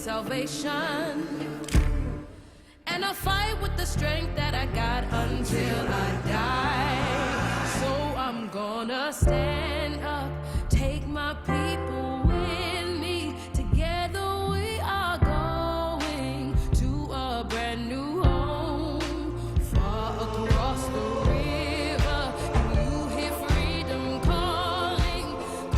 salvation. And I'll fight with the strength that I got until I die. So I'm gonna stand up, take my people with me. Together we are going to a brand new home, far across the river. And you hear freedom calling,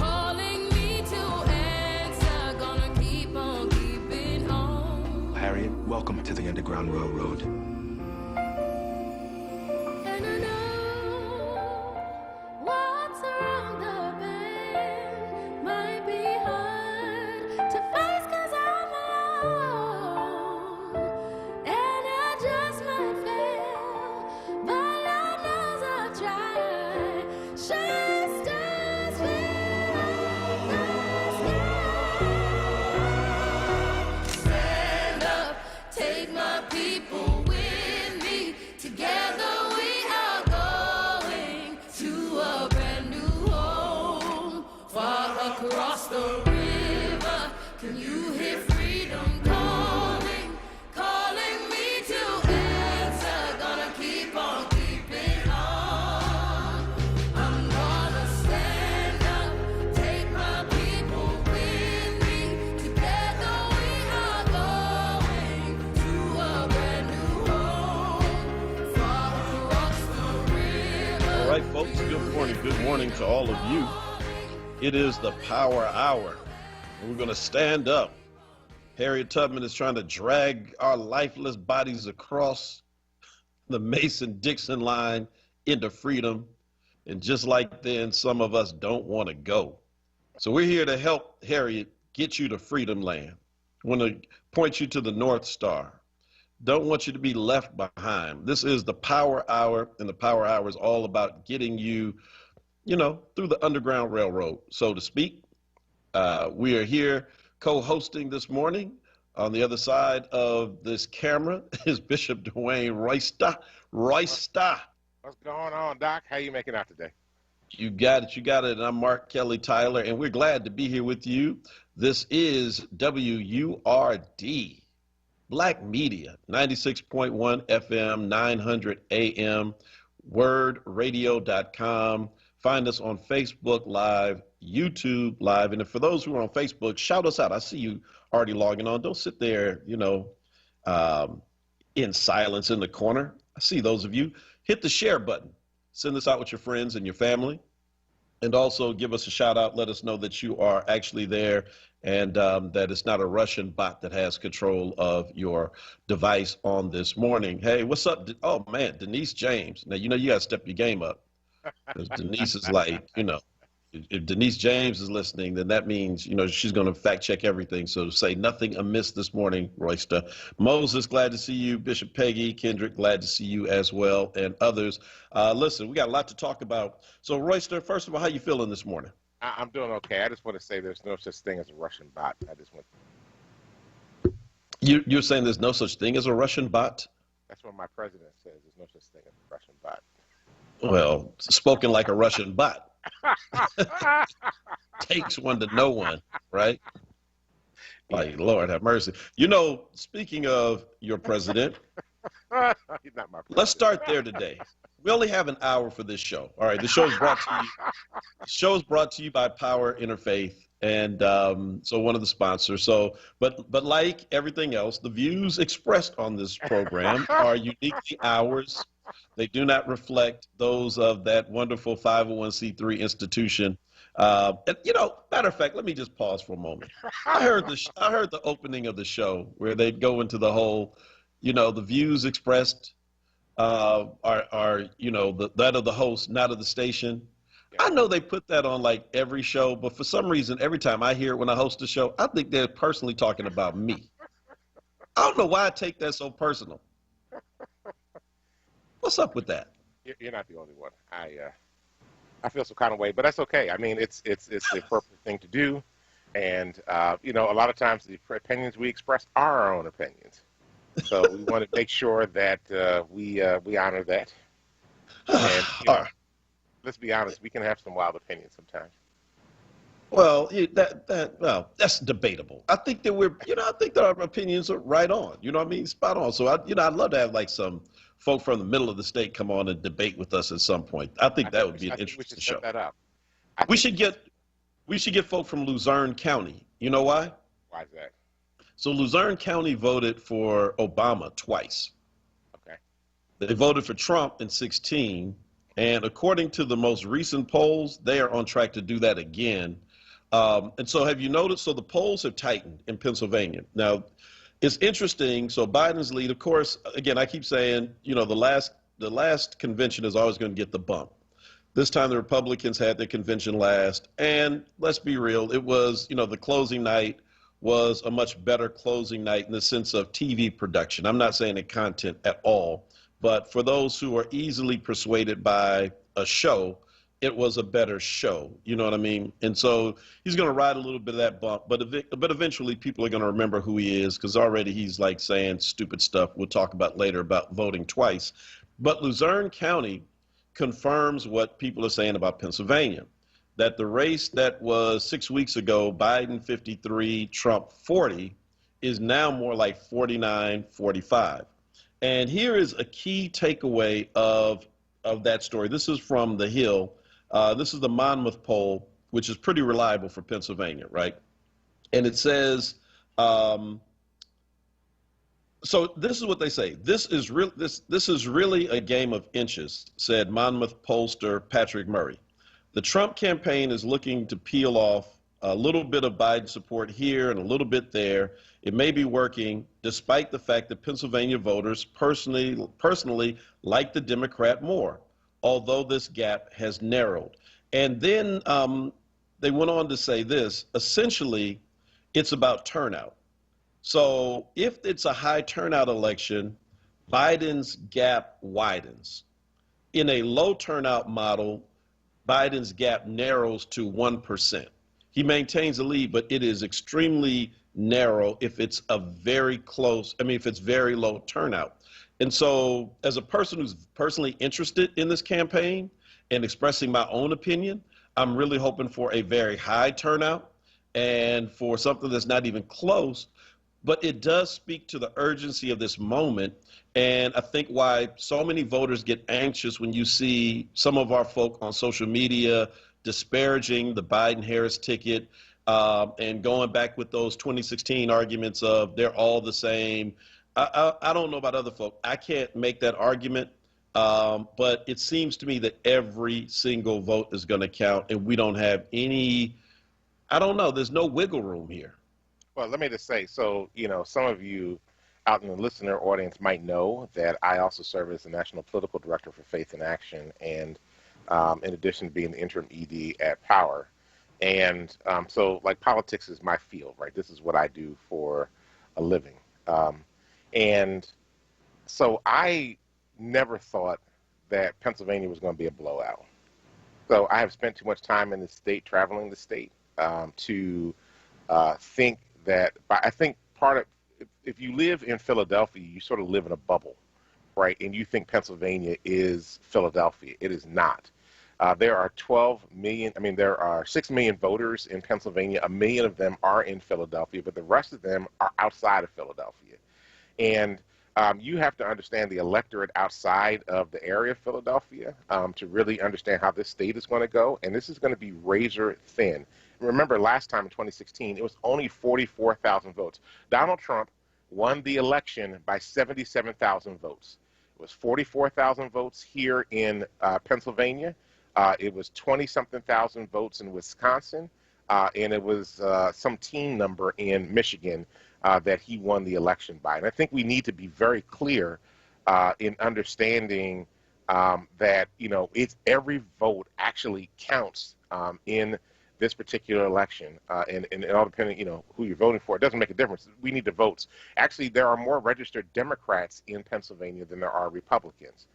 calling me to answer. Gonna keep on keeping on. Harriet, welcome to the Underground Railroad. And I know what's around the bend might be hard to face 'cause I'm alone. And I just might fail, but Lord knows I'll try. Shine stars fill the sky. Stand up, take my people with me. Together we are going to a brand new home, far across the river. Can you hear freedom calling, calling me to answer? Gonna keep on keeping on. I'm gonna stand up, take my people with me. Together we are going to a brand new home, far across the river. All right, folks, good morning to all of you. It is the Power Hour, and we're going to stand up. Harriet Tubman is trying to drag our lifeless bodies across the Mason-Dixon line into freedom, and just like then, some of us don't want to go. So we're here to help Harriet get you to freedom land. I want to point you to the North Star. Don't want you to be left behind. This is the Power Hour, and the Power Hour is all about getting you, through the Underground Railroad, so to speak. We are here co-hosting this morning. On the other side of this camera is Bishop Dwayne Royster. What's going on, Doc? How you making out today? You got it. And I'm Mark Kelly Tyler, and we're glad to be here with you. This is WURD. Black Media, 96.1 FM, 900 AM, wordradio.com. Find us on Facebook Live, YouTube Live. And for those who are on Facebook, shout us out. I see you already logging on. Don't sit there, in silence in the corner. I see those of you. Hit the share button. Send this out with your friends and your family. And also give us a shout out. Let us know that you are actually there and that it's not a Russian bot that has control of your device on this morning. Hey, what's up? Oh, man, Denise James. Now, you got to step your game up. Because Denise is like, if Denise James is listening, then that means, she's going to fact check everything. So say nothing amiss this morning, Royster. Moses, glad to see you. Bishop Peggy, Kendrick, glad to see you as well, and others. Listen, we got a lot to talk about. So, Royster, first of all, how you feeling this morning? I'm doing okay. I just want to say there's no such thing as a Russian bot. You're saying there's no such thing as a Russian bot? That's what my president says. There's no such thing as a Russian bot. Well, spoken like a Russian bot. Takes one to know one, right? Like, Lord have mercy. Speaking of your president, He's not my president. Let's start there today. We only have an hour for this show. All right, the show is brought to you by Power Interfaith, and so one of the sponsors. So, but like everything else, the views expressed on this program are uniquely ours. They do not reflect those of that wonderful 501c3 institution. And, matter of fact, let me just pause for a moment. I heard the opening of the show where they'd go into the whole, the views expressed are that of the host, not of the station. I know they put that on like every show, but for some reason, every time I hear it when I host a show, I think they're personally talking about me. I don't know why I take that so personal. What's up with that? You're not the only one. I feel some kind of way, but that's okay. I mean, it's the appropriate thing to do, and a lot of times the opinions we express are our own opinions. So we want to make sure that we honor that. And let's be honest, we can have some wild opinions sometimes. Well, well, that's debatable. I think that I think that our opinions are right on. You know what I mean? Spot on. So I'd love to have like some folk from the middle of the state come on and debate with us at some point. I think that would be an I think we interesting should set show. that up. I We think should get we should get folk from Luzerne County. You know why? why is that? So Luzerne County voted for Obama twice. Okay. They voted for Trump in 16, and according to the most recent polls, they are on track to do that again. And so have you noticed, so the polls have tightened in Pennsylvania. Now, it's interesting. So Biden's lead, of course, again, I keep saying, the last convention is always going to get the bump. This time the Republicans had their convention last, and let's be real, it was, the closing night was a much better closing night in the sense of TV production. I'm not saying the content at all, but for those who are easily persuaded by a show, it was a better show. You know what I mean? And so he's going to ride a little bit of that bump, but eventually people are going to remember who he is, because already he's like saying stupid stuff we'll talk about later about voting twice. But Luzerne County confirms what people are saying about Pennsylvania, that the race that was 6 weeks ago, Biden 53, Trump 40, is now more like 49-45. And here is a key takeaway of that story. This is from The Hill. This is the Monmouth poll, which is pretty reliable for Pennsylvania, right? And it says, so this is what they say. This is really a game of inches, said Monmouth pollster Patrick Murray. The Trump campaign is looking to peel off a little bit of Biden support here and a little bit there. It may be working, despite the fact that Pennsylvania voters personally like the Democrat more, although this gap has narrowed. And then they went on to say this, essentially, it's about turnout. So if it's a high turnout election, Biden's gap widens. In a low turnout model, Biden's gap narrows to 1%. He maintains the lead, but it is extremely narrow if it's if it's very low turnout. And so as a person who's personally interested in this campaign and expressing my own opinion, I'm really hoping for a very high turnout and for something that's not even close. But it does speak to the urgency of this moment. And I think why so many voters get anxious when you see some of our folk on social media disparaging the Biden-Harris ticket and going back with those 2016 arguments of they're all the same. I don't know about other folk. I can't make that argument. But it seems to me that every single vote is going to count, and we don't have any, I don't know, there's no wiggle room here. Well, let me just say, so, some of you out in the listener audience might know that I also serve as the National Political Director for Faith in Action, and in addition to being the interim ED at Power. And so, like, politics is my field, right? This is what I do for a living. And so I never thought that Pennsylvania was going to be a blowout. So I have spent too much time in the state, traveling the state, to think that, I think part of, if you live in Philadelphia, you sort of live in a bubble, right? And you think Pennsylvania is Philadelphia. It is not. There are 6 million voters in Pennsylvania. 1 million of them are in Philadelphia, but the rest of them are outside of Philadelphia. And you have to understand the electorate outside of the area of Philadelphia to really understand how this state is going to go. And this is going to be razor thin. Remember, last time in 2016, it was only 44,000 votes. Donald Trump won the election by 77,000 votes. It was 44,000 votes here in Pennsylvania. It was 20-something thousand votes in Wisconsin. And it was some teen number in Michigan that he won the election by. And I think we need to be very clear in understanding that, it's every vote actually counts in this particular election, and it all depending, who you're voting for. It doesn't make a difference. We need the votes. Actually, there are more registered Democrats in Pennsylvania than there are Republicans.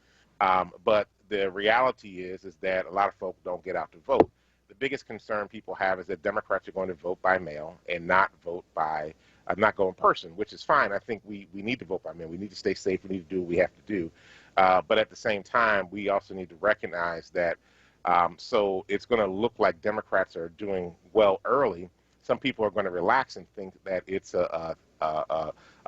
But the reality is that a lot of folks don't get out to vote. The biggest concern people have is that Democrats are going to vote by mail and not vote by, not go in person, which is fine. I think we need to vote by mail. We need to stay safe. We need to do what we have to do. But at the same time, we also need to recognize that So it's going to look like Democrats are doing well early. Some people are going to relax and think that it's a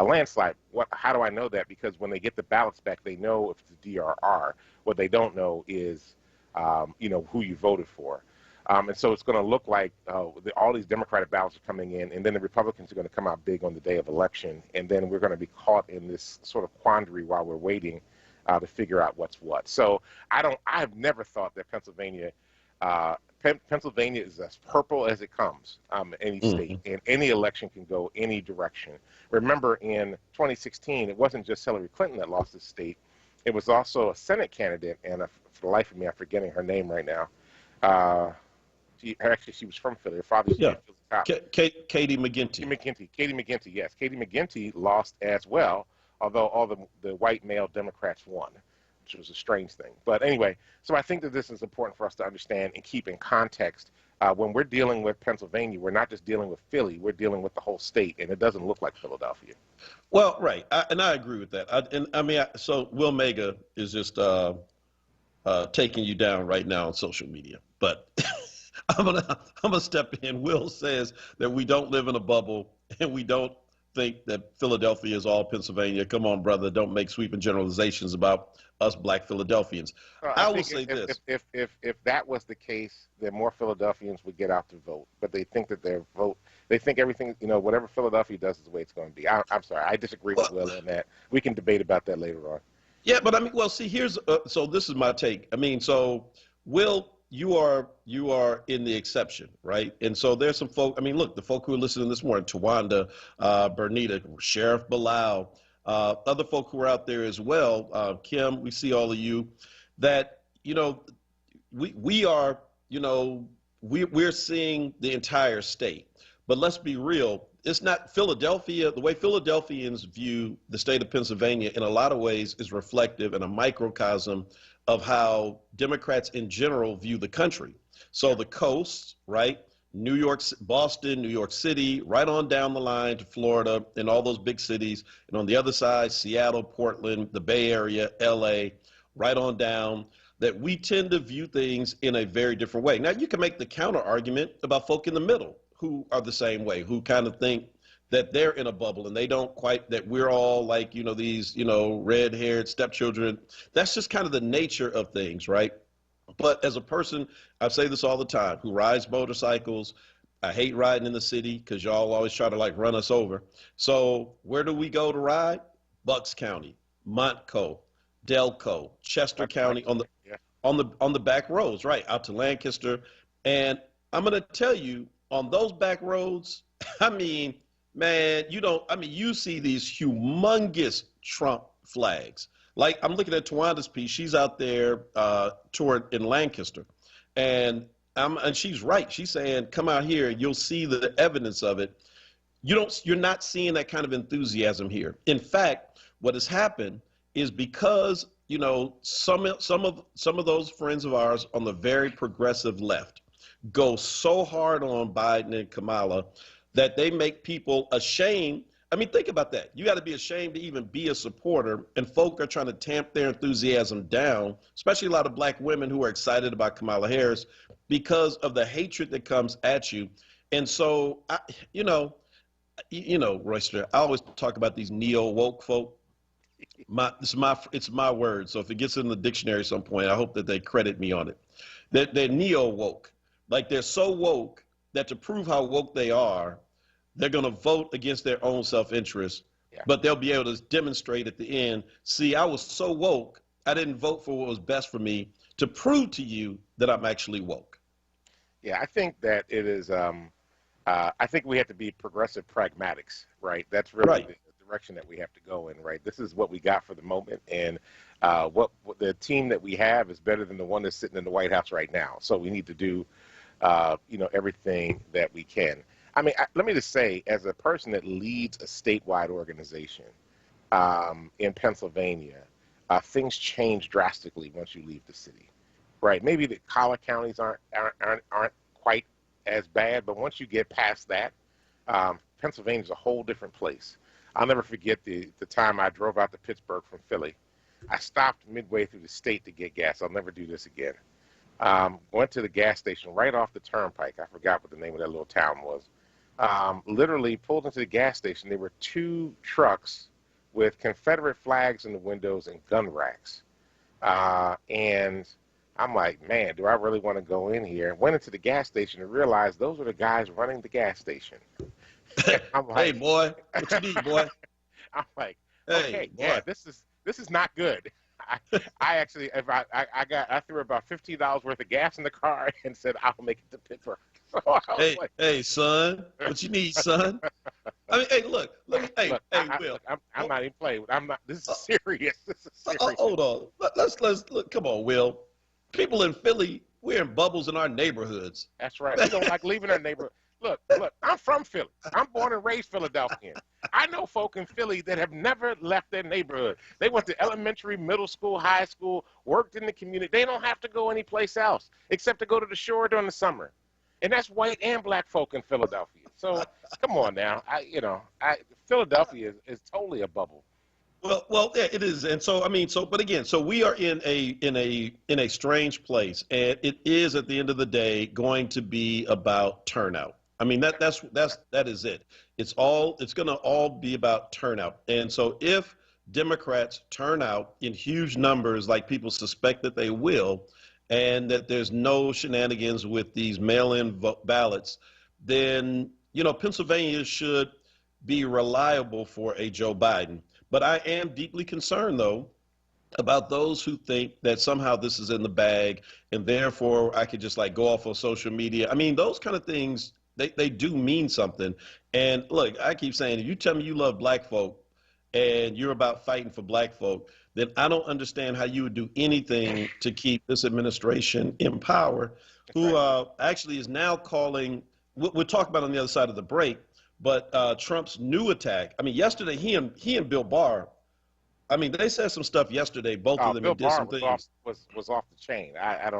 landslide. How do I know that? Because when they get the ballots back, they know if it's a DRR. What they don't know is, who you voted for. And so it's going to look like all these Democratic ballots are coming in, and then the Republicans are going to come out big on the day of election, and then we're going to be caught in this sort of quandary while we're waiting to figure out what's what. So I have never thought that Pennsylvania is as purple as it comes, any state, and any election can go any direction. Remember, in 2016, it wasn't just Hillary Clinton that lost the state. It was also a Senate candidate, and for the life of me, I'm forgetting her name right now. She was from Philly. Her father used to be a Philly cop. Katie McGinty. Katie McGinty, yes. Katie McGinty lost as well, although all the white male Democrats won, which was a strange thing. But anyway, so I think that this is important for us to understand and keep in context. When we're dealing with Pennsylvania, we're not just dealing with Philly, we're dealing with the whole state, and it doesn't look like Philadelphia. Well, right, and I agree with that. So Will Mega is just taking you down right now on social media, but I'm gonna step in. Will says that we don't live in a bubble, and we don't think that Philadelphia is all Pennsylvania. Come on, brother, don't make sweeping generalizations about us Black Philadelphians. I will say this: if that was the case, then more Philadelphians would get out to vote. But they think that they think everything, whatever Philadelphia does is the way it's going to be. I'm sorry, I disagree with Will on that. We can debate about that later on. Yeah, but here's so this is my take. So Will, you are in the exception, right? And so there's some folk. Look, the folk who are listening this morning: Tawanda, Bernita, Sheriff Bilal. Other folk who are out there as well, Kim, we see all of you, that, we're seeing the entire state. But let's be real, it's not Philadelphia. The way Philadelphians view the state of Pennsylvania in a lot of ways is reflective and a microcosm of how Democrats in general view the country. So the coast, right? New York, Boston, New York City, right on down the line to Florida and all those big cities. And on the other side, Seattle, Portland, the Bay Area, LA, right on down, that we tend to view things in a very different way. Now, you can make the counter argument about folk in the middle who are the same way, who kind of think that they're in a bubble and they don't quite, that we're all like, these, red-haired stepchildren. That's just kind of the nature of things, right? But as a person, I say this all the time, who rides motorcycles, I hate riding in the city because y'all always try to run us over. So where do we go to ride? Bucks County, Montco, Delco, Chester County on the back roads, right, out to Lancaster. And I'm going to tell you, on those back roads, man, you see these humongous Trump flags. I'm looking at Tawanda's piece. She's out there touring in Lancaster, and she's right. She's saying, "Come out here, you'll see the evidence of it." You're not seeing that kind of enthusiasm here. In fact, what has happened is because some of those friends of ours on the very progressive left go so hard on Biden and Kamala that they make people ashamed. Think about that. You got to be ashamed to even be a supporter, and folk are trying to tamp their enthusiasm down, especially a lot of Black women who are excited about Kamala Harris because of the hatred that comes at you. And so, Royster, I always talk about these neo-woke folk. It's my word. So if it gets in the dictionary at some point, I hope that they credit me on it. They're neo-woke. They're so woke that to prove how woke they are, they're going to vote against their own self-interest, but they'll be able to demonstrate at the end, see, I was so woke, I didn't vote for what was best for me, to prove to you that I'm actually woke. Yeah, I think that it is, I think we have to be progressive pragmatics, right? That's really the direction that we have to go in, right? This is what we got for the moment, and what the team that we have is better than the one that's sitting in the White House right now. So we need to do, everything that we can. Let me just say, as a person that leads a statewide organization in Pennsylvania, things change drastically once you leave the city, right? Maybe the collar counties aren't quite as bad, but once you get past that, Pennsylvania's a whole different place. I'll never forget the time I drove out to Pittsburgh from Philly. I stopped midway through the state to get gas. I'll never do this again. Went to the gas station right off the turnpike. I forgot what the name of that little town was. Literally pulled into the gas station. There were 2 trucks with Confederate flags in the windows and gun racks. And I'm like, man, do I really want to go in here? Went into the gas station and realized those were the guys running the gas station. I'm like, Hey, boy, what you need, boy? I'm like, Hey, okay, boy. yeah, this is not good. I actually, if I threw about $15 worth of gas in the car and said I'll make it to Pittsburgh. So I was like, Hey, son, what you need, son? I mean, hey, look, hey, Will. I'm not even playing. This is serious. This is serious. Hold on. Let's look. Come on, Will. People in Philly, we're in bubbles in our neighborhoods. That's right. We don't like leaving our neighborhood. Look, I'm from Philly. I'm born and raised Philadelphian. I know folk in Philly that have never left their neighborhood. They went to elementary, middle school, high school, worked in the community. They don't have to go anyplace else except to go to the shore during the summer. And that's white and black folk in Philadelphia. So come on now. Philadelphia is totally a bubble. Well, yeah, it is, and so I mean, but again, so we are in a strange place, and it is at the end of the day going to be about turnout. I mean, that is it. It's going to all be about turnout, and so if Democrats turn out in huge numbers, like people suspect that they will, and that there's no shenanigans with these mail-in ballots, then Pennsylvania should be reliable for a Joe Biden. But I am deeply concerned, though, about those who think that somehow this is in the bag and therefore I could just like go off on social media. I mean, those kind of things, they do mean something. And look, I keep saying, if you tell me you love black folk and you're about fighting for black folk, then I don't understand how you would do anything to keep this administration in power, who actually is now calling, we'll talk about on the other side of the break, but Trump's new attack. I mean, yesterday he and Bill Barr. I mean, they said some stuff yesterday. Both of them Bill did Barr some things. was off the chain. I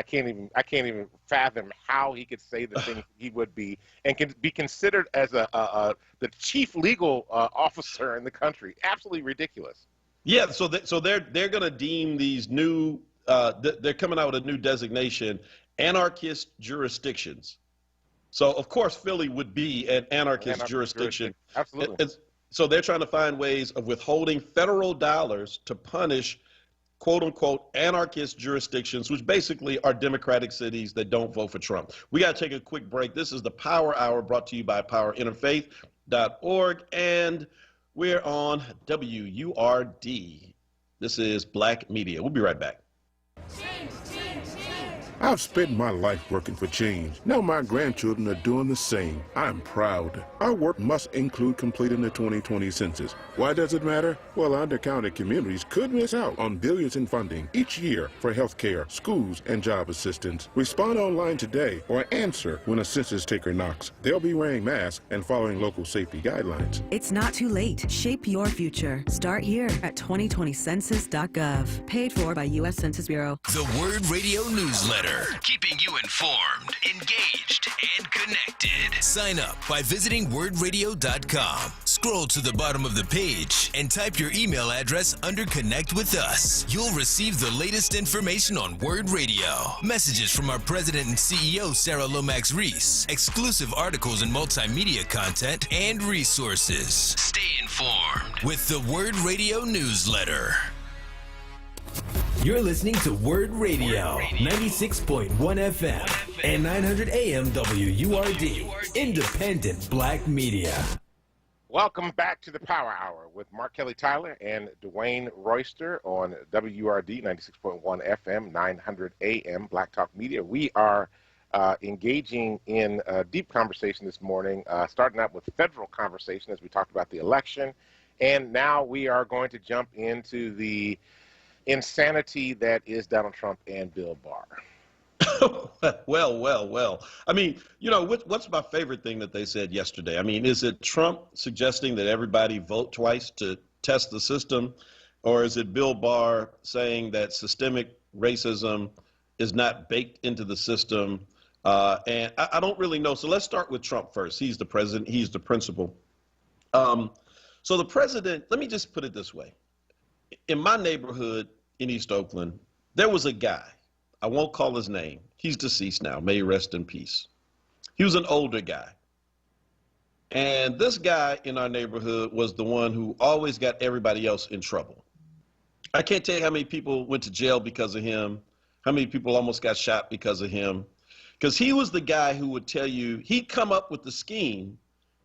can't even fathom how he could say the things he would be and can be considered as the chief legal officer in the country. Absolutely ridiculous. Yeah. So they're going to deem these new. They're coming out with a new designation, anarchist jurisdictions. So, of course, Philly would be an anarchist jurisdiction. Absolutely. So they're trying to find ways of withholding federal dollars to punish, quote unquote, anarchist jurisdictions, which basically are Democratic cities that don't vote for Trump. We got to take a quick break. This is the Power Hour brought to you by powerinterfaith.org. And we're on WURD. This is Black Media. We'll be right back. I've spent my life working for change. Now my grandchildren are doing the same. I'm proud. Our work must include completing the 2020 census. Why does it matter? Well, undercounted communities could miss out on billions in funding each year for health care, schools, and job assistance. Respond online today or answer when a census taker knocks. They'll be wearing masks and following local safety guidelines. It's not too late. Shape your future. Start here at 2020census.gov. Paid for by U.S. Census Bureau. The Word Radio newsletter, keeping you informed, engaged, and connected. Sign up by visiting wordradio.com. Scroll to the bottom of the page and type your email address under Connect with Us. You'll receive the latest information on Word Radio. Messages from our president and CEO, Sarah Lomax Reese. Exclusive articles and multimedia content and resources. Stay informed with the Word Radio newsletter. You're listening to Word Radio, 96.1 FM and 900 AM WURD, independent black media. Welcome back to the Power Hour with Mark Kelly Tyler and Dwayne Royster on WURD 96.1 FM, 900 AM, Black Talk Media. We are engaging in a deep conversation this morning, starting out with federal conversation as we talked about the election. And now we are going to jump into the insanity that is Donald Trump and Bill Barr. Well. I mean, what's my favorite thing that they said yesterday? I mean, is it Trump suggesting that everybody vote twice to test the system? Or is it Bill Barr saying that systemic racism is not baked into the system? And I don't really know. So let's start with Trump first. He's the president. He's the principal. So the president, let me just put it this way. In my neighborhood in East Oakland, there was a guy. I won't call his name. He's deceased now. May he rest in peace. He was an older guy. And this guy in our neighborhood was the one who always got everybody else in trouble. I can't tell you how many people went to jail because of him, how many people almost got shot because of him. Because he was the guy who would tell you, he'd come up with the scheme.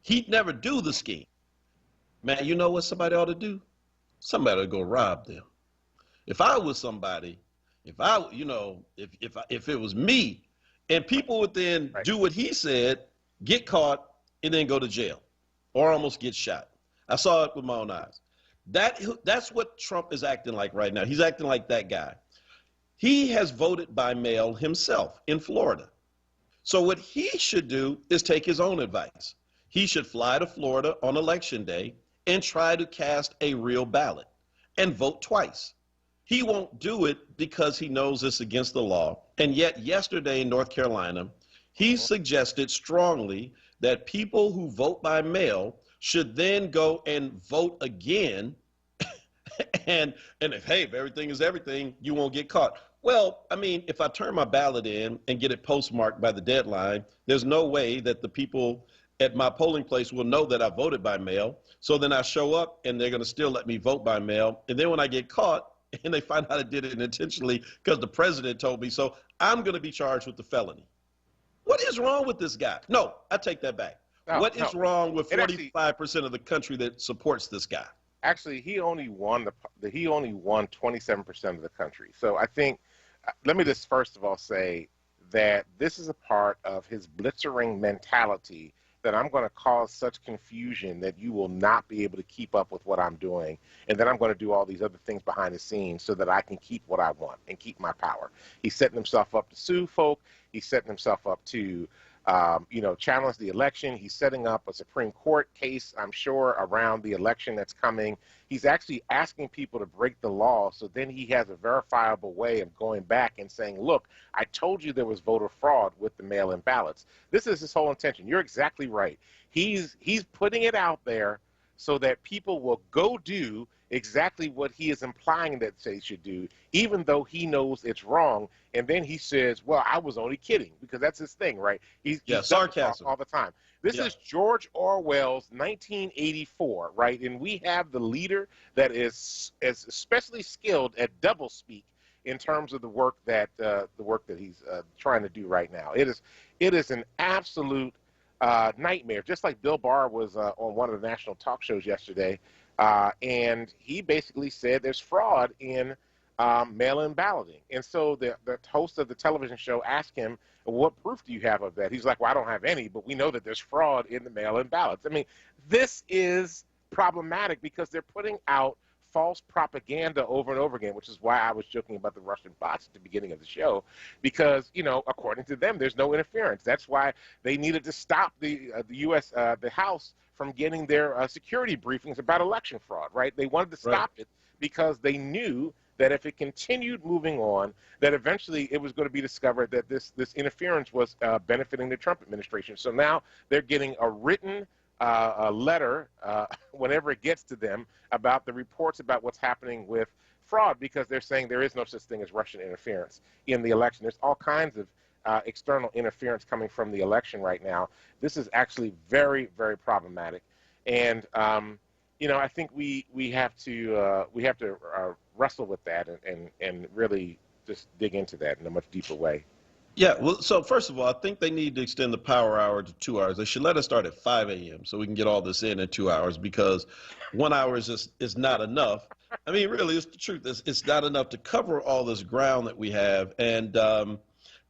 He'd never do the scheme. Man, you know what somebody ought to do? Somebody ought to go rob them. If I was somebody, if it was me, and people would then do what he said, get caught, and then go to jail or almost get shot. I saw it with my own eyes. That's what Trump is acting like right now. He's acting like that guy. He has voted by mail himself in Florida. So what he should do is take his own advice. He should fly to Florida on election day and try to cast a real ballot and vote twice. He won't do it because he knows it's against the law. And yet yesterday in North Carolina, he suggested strongly that people who vote by mail should then go and vote again. and if everything is everything, you won't get caught. Well, I mean, if I turn my ballot in and get it postmarked by the deadline, there's no way that the people at my polling place will know that I voted by mail. So then I show up and they're going to still let me vote by mail. And then when I get caught and they find out I did it intentionally because the president told me so, I'm going to be charged with the felony. What is wrong with this guy? No, I take that back. What is wrong with 45% of the country that supports this guy? Actually, he only won 27% of the country. So I think, let me just first of all say that this is a part of his blitzering mentality that I'm going to cause such confusion that you will not be able to keep up with what I'm doing. And then I'm going to do all these other things behind the scenes so that I can keep what I want and keep my power. He's setting himself up to sue folk. He's setting himself up to, challenge the election. He's setting up a Supreme Court case, I'm sure, around the election that's coming. He's actually asking people to break the law, so then he has a verifiable way of going back and saying, look, I told you there was voter fraud with the mail-in ballots. This is his whole intention. You're exactly right. He's putting it out there so that people will go do exactly what he is implying that they should do, even though he knows it's wrong. And then he says, well, I was only kidding, because that's his thing, right? He's sarcasm all the time. This is George Orwell's 1984, right? And we have the leader that is especially skilled at doublespeak in terms of the work that he's trying to do right now. It is an absolute nightmare. Just like Bill Barr was on one of the national talk shows yesterday, and he basically said there's fraud in mail-in balloting. And so the host of the television show asked him, what proof do you have of that? He's like, well, I don't have any, but we know that there's fraud in the mail-in ballots. I mean, this is problematic because they're putting out false propaganda over and over again, which is why I was joking about the Russian bots at the beginning of the show, because, according to them, there's no interference. That's why they needed to stop the House from getting their security briefings about election fraud, right? They wanted to stop it because they knew that if it continued moving on, that eventually it was going to be discovered that this interference was benefiting the Trump administration. So now they're getting a written a letter whenever it gets to them about the reports about what's happening with fraud, because they're saying there is no such thing as Russian interference in the election. There's all kinds of external interference coming from the election right now. This is actually very, very problematic. And, I think we have to wrestle with that and really just dig into that in a much deeper way. Yeah, well, so first of all, I think they need to extend the power hour to 2 hours. They should let us start at 5 a.m. so we can get all this in 2 hours, because 1 hour is not enough. I mean, really, it's the truth. It's not enough to cover all this ground that we have. And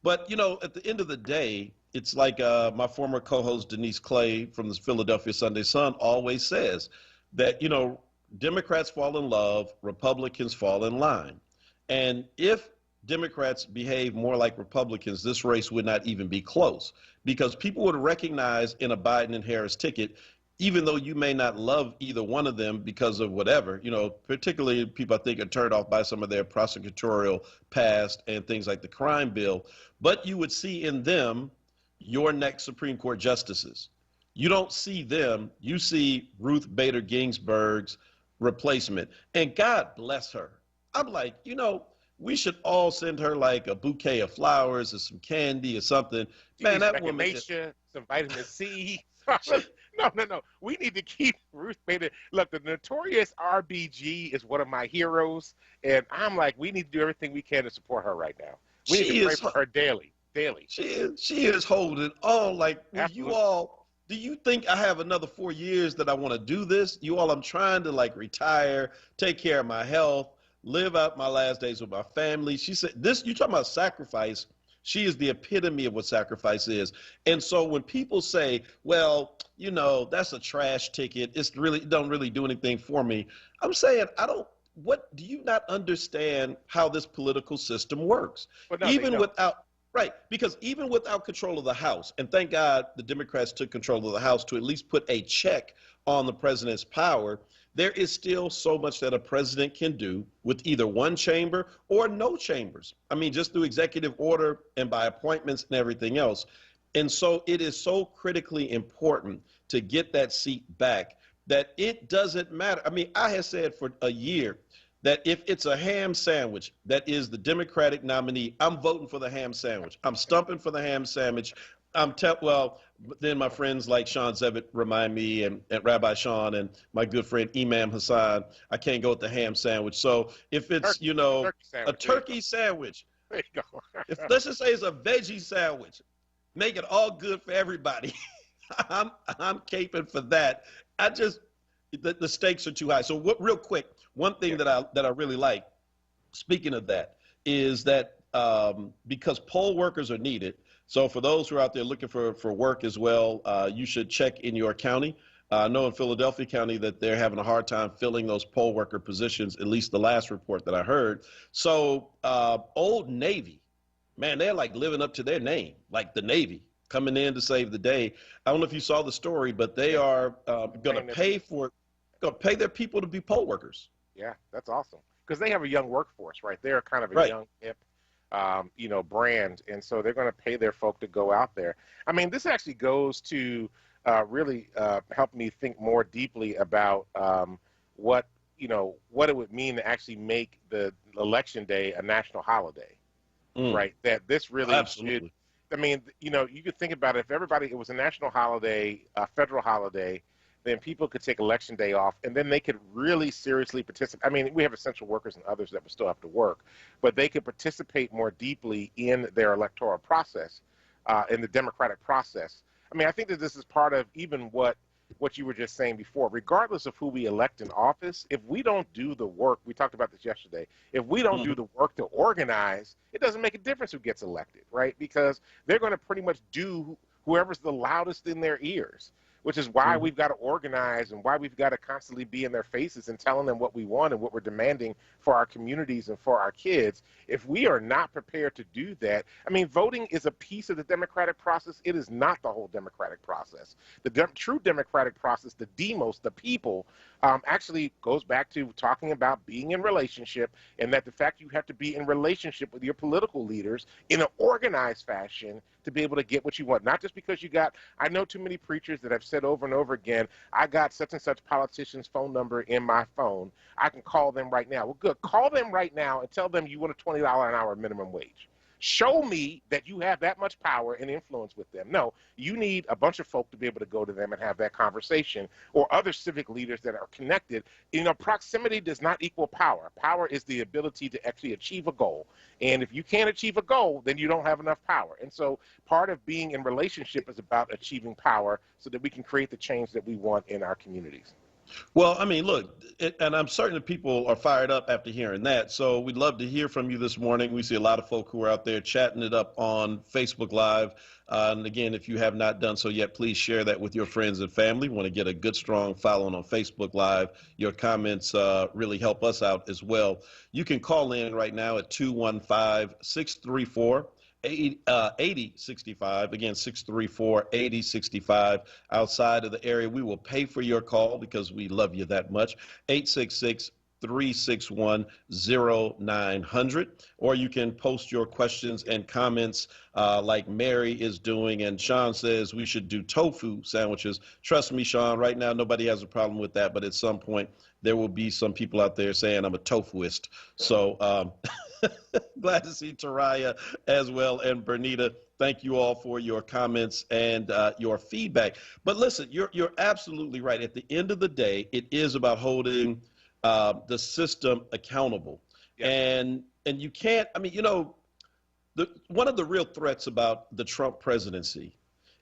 but, at the end of the day, it's like my former co-host Denise Clay from the Philadelphia Sunday Sun always says that, Democrats fall in love, Republicans fall in line. And if Democrats behave more like Republicans, this race would not even be close, because people would recognize in a Biden and Harris ticket, even though you may not love either one of them because of whatever, particularly people I think are turned off by some of their prosecutorial past and things like the crime bill, but you would see in them your next Supreme Court justices. You don't see them, you see Ruth Bader Ginsburg's replacement, and God bless her. I'm like, we should all send her like a bouquet of flowers or some candy or something. She Man, needs that some woman is, echinacea, some vitamin C. she, No. We need to keep Ruth Bader. Look, the notorious RBG is one of my heroes, and I'm like, we need to do everything we can to support her right now. We need she to pray is, for her daily. she is holding on. Like, will you Absolutely. all, do you think I have another 4 years that I want to do this? You all, I'm trying to like retire, take care of my health, live out my last days with my family. She said, this, you talking about sacrifice. She is the epitome of what sacrifice is. And so when people say, well, you know, that's a trash ticket, it's really, it don't really do anything for me. I'm saying, what, do you not understand how this political system works? But no, Even without, right, because even without control of the House, and thank God the Democrats took control of the House to at least put a check on the president's power, there is still so much that a president can do with either one chamber or no chambers. I mean, just through executive order and by appointments and everything else. And so it is so critically important to get that seat back that it doesn't matter. I mean, I have said for a year that if it's a ham sandwich that is the Democratic nominee, I'm voting for the ham sandwich. I'm stumping for the ham sandwich. Well, then my friends like Sean Zevit remind me, and Rabbi Sean and my good friend Imam Hassan, I can't go with the ham sandwich. So if it's, Turkey sandwich, a turkey sandwich, There you go. let's just say it's a veggie sandwich, make it all good for everybody. I'm caping for that. The stakes are too high. So real quick, one thing that I really like, speaking of that, is that because poll workers are needed. So for those who are out there looking for work as well, you should check in your county. I know in Philadelphia County that they're having a hard time filling those poll worker positions, at least the last report that I heard. So Old Navy, man, they're like living up to their name, like the Navy coming in to save the day. I don't know if you saw the story, but they are going to pay their people to be poll workers. Yeah, that's awesome. Because they have a young workforce, right? They're kind of a young, hip, brand. And so they're going to pay their folk to go out there. I mean, this actually goes to really help me think more deeply about what it would mean to actually make the election day a national holiday, right? That this really Absolutely. I mean, you could think about it. If it was a national holiday, a federal holiday, then people could take election day off, and then they could really seriously participate. I mean, we have essential workers and others that would still have to work, but they could participate more deeply in their electoral process, in the democratic process. I mean, I think that this is part of even what you were just saying before. Regardless of who we elect in office, if we don't do the work, we talked about this yesterday, if we don't do the work to organize, it doesn't make a difference who gets elected, right? Because they're going to pretty much do whoever's the loudest in their ears, which is why we've got to organize and why we've got to constantly be in their faces and telling them what we want and what we're demanding for our communities and for our kids. If we are not prepared to do that, I mean, voting is a piece of the democratic process. It is not the whole democratic process. The true democratic process, the demos, the people, actually goes back to talking about being in relationship, and that the fact you have to be in relationship with your political leaders in an organized fashion to be able to get what you want. Not just because I know too many preachers that have said over and over again, I got such and such politician's phone number in my phone. I can call them right now. Well, good. Call them right now and tell them you want a $20 an hour minimum wage. Show me that you have that much power and influence with them. No, you need a bunch of folk to be able to go to them and have that conversation, or other civic leaders that are connected. Proximity does not equal power. Power is the ability to actually achieve a goal. And if you can't achieve a goal, then you don't have enough power. And so part of being in relationship is about achieving power so that we can create the change that we want in our communities. Well, I mean, look, and I'm certain that people are fired up after hearing that. So we'd love to hear from you this morning. We see a lot of folk who are out there chatting it up on Facebook Live. And again, if you have not done so yet, please share that with your friends and family. We want to get a good, strong following on Facebook Live. Your comments really help us out as well. You can call in right now at 215-634 8065. Again, 634-8065. Outside of the area, we will pay for your call because we love you that much. 866 888-361-0900, or you can post your questions and comments like Mary is doing. And Sean says we should do tofu sandwiches. Trust me, Sean, right now nobody has a problem with that, but at some point there will be some people out there saying I'm a tofuist. So glad to see Taraya as well, and Bernita. Thank you all for your comments and your feedback. But listen, you're absolutely right. At the end of the day, it is about holding the system accountable. Yeah. And you can't, I mean, you know, one of the real threats about the Trump presidency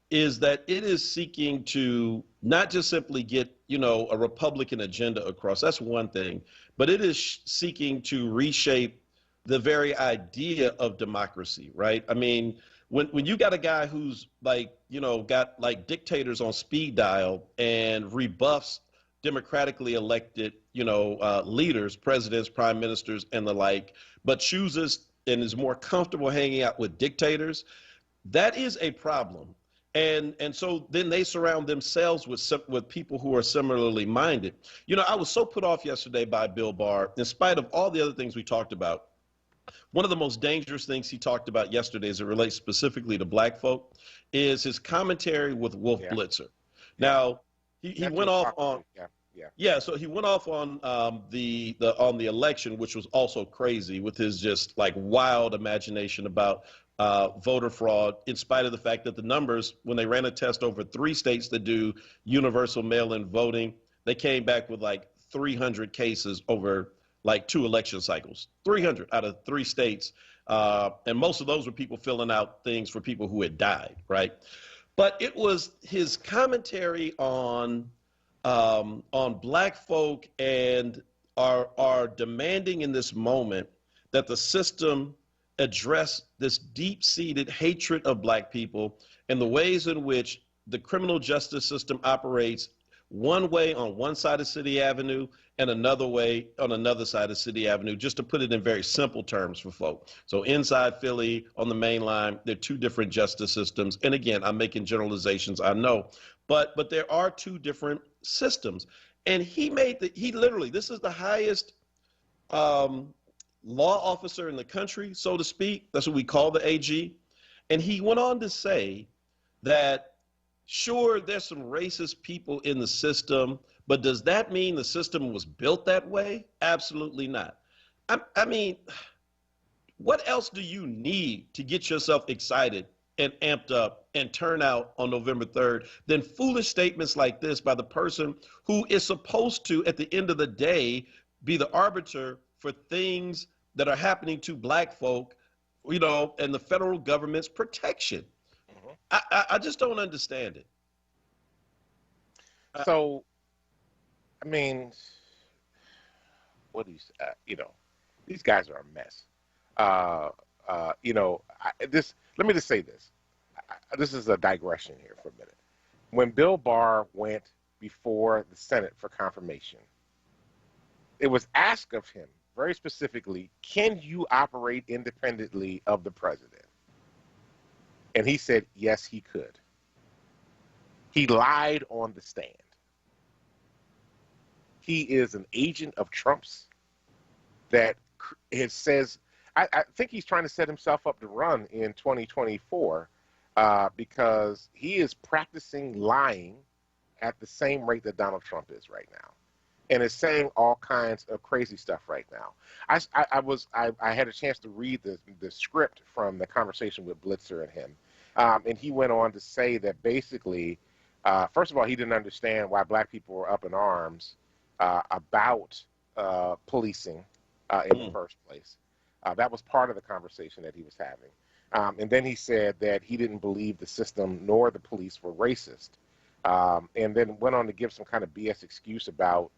is that it is seeking to not just simply get, you know, a Republican agenda across. That's one thing, but it is seeking to reshape the very idea of democracy, right? I mean, when you got a guy who's like, you know, got like dictators on speed dial and rebuffs democratically elected, you know, leaders, presidents, prime ministers, and the like, but chooses and is more comfortable hanging out with dictators, that is a problem. And so then they surround themselves with people who are similarly minded. You know, I was so put off yesterday by Bill Barr, in spite of all the other things we talked about. One of the most dangerous things he talked about yesterday, as it relates specifically to black folk, is his commentary with Wolf Blitzer. Now, he went off on so he went off on the election, which was also crazy, with his just like wild imagination about voter fraud, in spite of the fact that the numbers, when they ran a test over 3 states that do universal mail-in voting, they came back with like 300 cases over like 2 election cycles, 300 out of 3 states. And most of those were people filling out things for people who had died, right? But it was his commentary on black folk and are demanding in this moment that the system address this deep-seated hatred of black people and the ways in which the criminal justice system operates one way on one side of City Avenue and another way on another side of City Avenue, just to put it in very simple terms for folk. So inside Philly on the main line, there are 2 different justice systems. And again, I'm making generalizations, I know, but there are 2 different systems. And he literally, this is the highest law officer in the country, so to speak. That's what we call the AG. And he went on to say that, sure, there's some racist people in the system, but does that mean the system was built that way? Absolutely not. I mean, what else do you need to get yourself excited and amped up and turn out on November 3rd than foolish statements like this by the person who is supposed to, at the end of the day, be the arbiter for things that are happening to black folk, you know, and the federal government's protection? I just don't understand it. So, I mean, what do you say? You know, these guys are a mess. You know, let me just say this. This is a digression here for a minute. When Bill Barr went before the Senate for confirmation, it was asked of him very specifically, can you operate independently of the president? And he said, yes, he could. He lied on the stand. He is an agent of Trump's that it says, I think he's trying to set himself up to run in 2024 because he is practicing lying at the same rate that Donald Trump is right now, and is saying all kinds of crazy stuff right now. I had a chance to read the script from the conversation with Blitzer and him, and he went on to say that basically, first of all, he didn't understand why black people were up in arms about policing in the first place. That was part of the conversation that he was having. And then he said that he didn't believe the system nor the police were racist. And then went on to give some kind of BS excuse about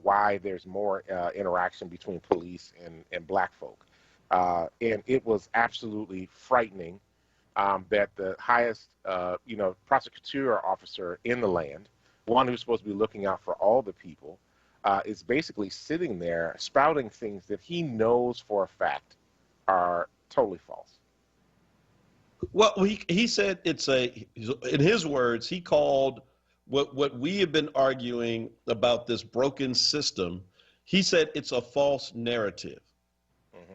why there's more interaction between police and black folk. And it was absolutely frightening that the highest, prosecutor officer in the land, one who's supposed to be looking out for all the people, is basically sitting there spouting things that he knows for a fact are totally false. Well, he said in his words, he called what we have been arguing about, this broken system, He said it's a false narrative.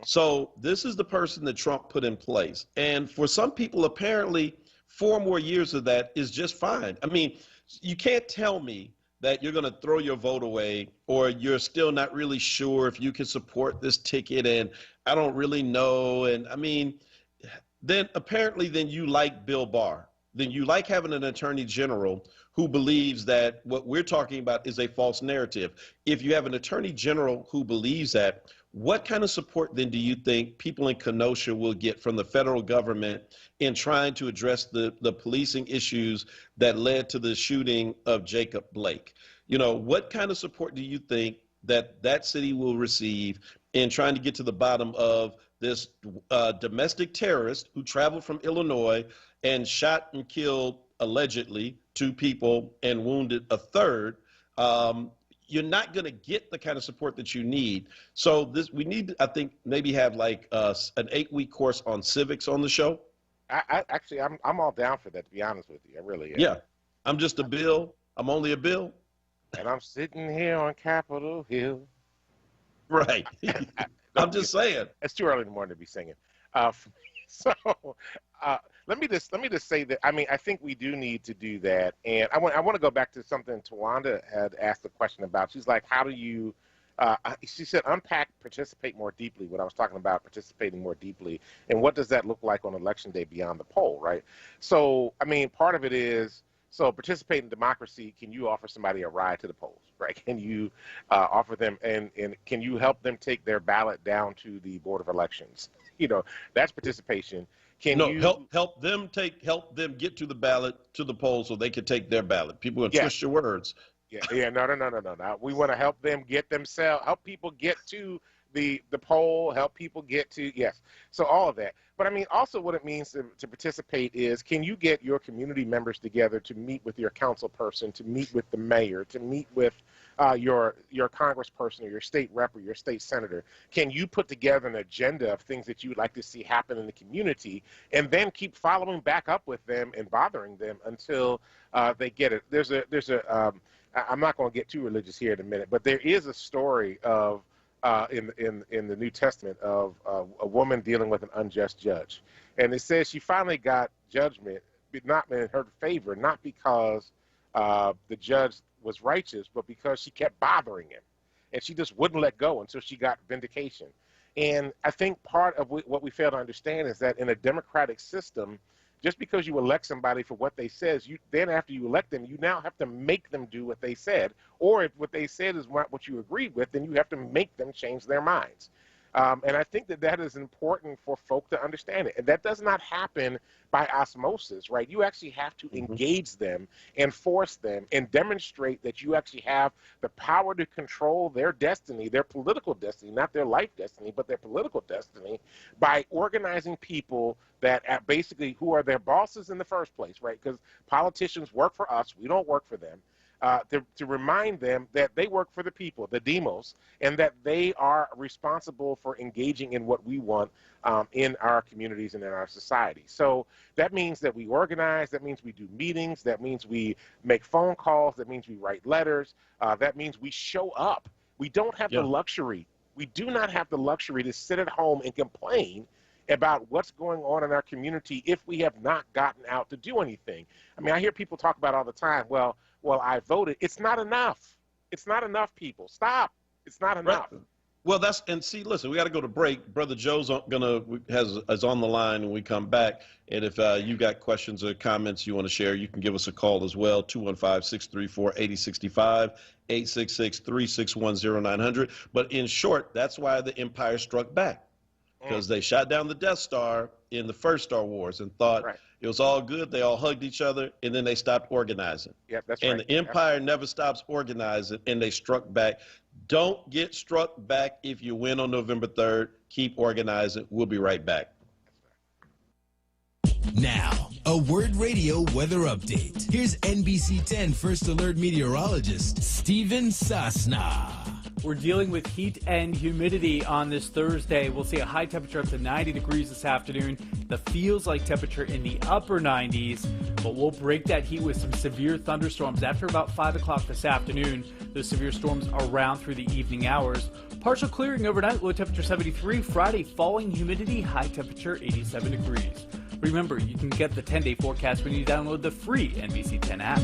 So this is the person that Trump put in place. And for some people, apparently, 4 more years of that is just fine. I mean, you can't tell me that you're going to throw your vote away, or you're still not really sure if you can support this ticket, and I don't really know. And I mean, then apparently then you like Bill Barr. Then you like having an attorney general who believes that what we're talking about is a false narrative. If you have an attorney general who believes that, what kind of support then do you think people in Kenosha will get from the federal government in trying to address the policing issues that led to the shooting of Jacob Blake? You know, what kind of support do you think that that city will receive in trying to get to the bottom of this domestic terrorist who traveled from Illinois and shot and killed, allegedly, 2 people and wounded a 3rd? You're not going to get the kind of support that you need. So we need, I think, maybe have like an 8-week course on civics on the show. I'm all down for that, to be honest with you. I really am. Yeah. I'm just a bill. I'm only a bill. And I'm sitting here on Capitol Hill. Right. I'm just saying. It's too early in the morning to be singing. Let me just say that, I mean, I think we do need to do that. And I want to go back to something Tawanda had asked a question about. She's like, how do you, she said, unpack, participate more deeply, what I was talking about, participating more deeply. And what does that look like on election day beyond the poll, right? So, I mean, part of it is, so participate in democracy, can you offer somebody a ride to the polls, right? Can you offer them, and can you help them take their ballot down to the Board of Elections? You know, that's participation. Help them get to the ballot, to the poll, so they can take their ballot. People will twist your words. No. We want to help them help people get to the poll, help people get to, so all of that. But I mean, also what it means to participate is, can you get your community members together to meet with your council person, to meet with the mayor, to meet with your congressperson or your state rep or your state senator? Can you put together an agenda of things that you would like to see happen in the community, and then keep following back up with them and bothering them until they get it? I'm not going to get too religious here in a minute, but there is a story of in the New Testament of a woman dealing with an unjust judge, and it says she finally got judgment, not in her favor, not because the judge was righteous, but because she kept bothering him, and she just wouldn't let go until she got vindication. And I think part of what we fail to understand is that in a democratic system, just because you elect somebody for what they says, then after you elect them, you now have to make them do what they said. Or if what they said is not what you agreed with, then you have to make them change their minds. And I think that is important for folk to understand it. And that does not happen by osmosis, right? You actually have to engage them and force them and demonstrate that you actually have the power to control their destiny, their political destiny, not their life destiny, but their political destiny, by organizing people that basically who are their bosses in the first place, right? Because politicians work for us. We don't work for them. To remind them that they work for the people, the demos, and that they are responsible for engaging in what we want in our communities and in our society. So that means that we organize, that means we do meetings, that means we make phone calls, that means we write letters, that means we show up. We don't have the luxury. We do not have the luxury to sit at home and complain about what's going on in our community if we have not gotten out to do anything. I mean, I hear people talk about all the time, well, I voted. It's not enough. It's not enough, people. Stop. It's not enough. Right. Well, listen, we got to go to break. Brother Joe's is on the line when we come back. And if you got questions or comments you want to share, you can give us a call as well, 215-634-8065, 866-361-0900. But in short, that's why the Empire struck back, because they shot down the Death Star in the first Star Wars and thought it was all good. They all hugged each other, and then they stopped organizing. Yep, that's and right. The Empire never stops organizing, and they struck back. Don't get struck back if you win on November 3rd. Keep organizing. We'll be right back. Now, a Word Radio weather update. Here's NBC 10 First Alert meteorologist Steven Sasna. We're dealing with heat and humidity on this Thursday. We'll see a high temperature up to 90 degrees this afternoon. The feels like temperature in the upper 90s, but we'll break that heat with some severe thunderstorms after about 5 o'clock this afternoon. Those severe storms around through the evening hours. Partial clearing overnight, low temperature 73. Friday, falling humidity, high temperature 87 degrees. Remember, you can get the 10-day forecast when you download the free NBC 10 app.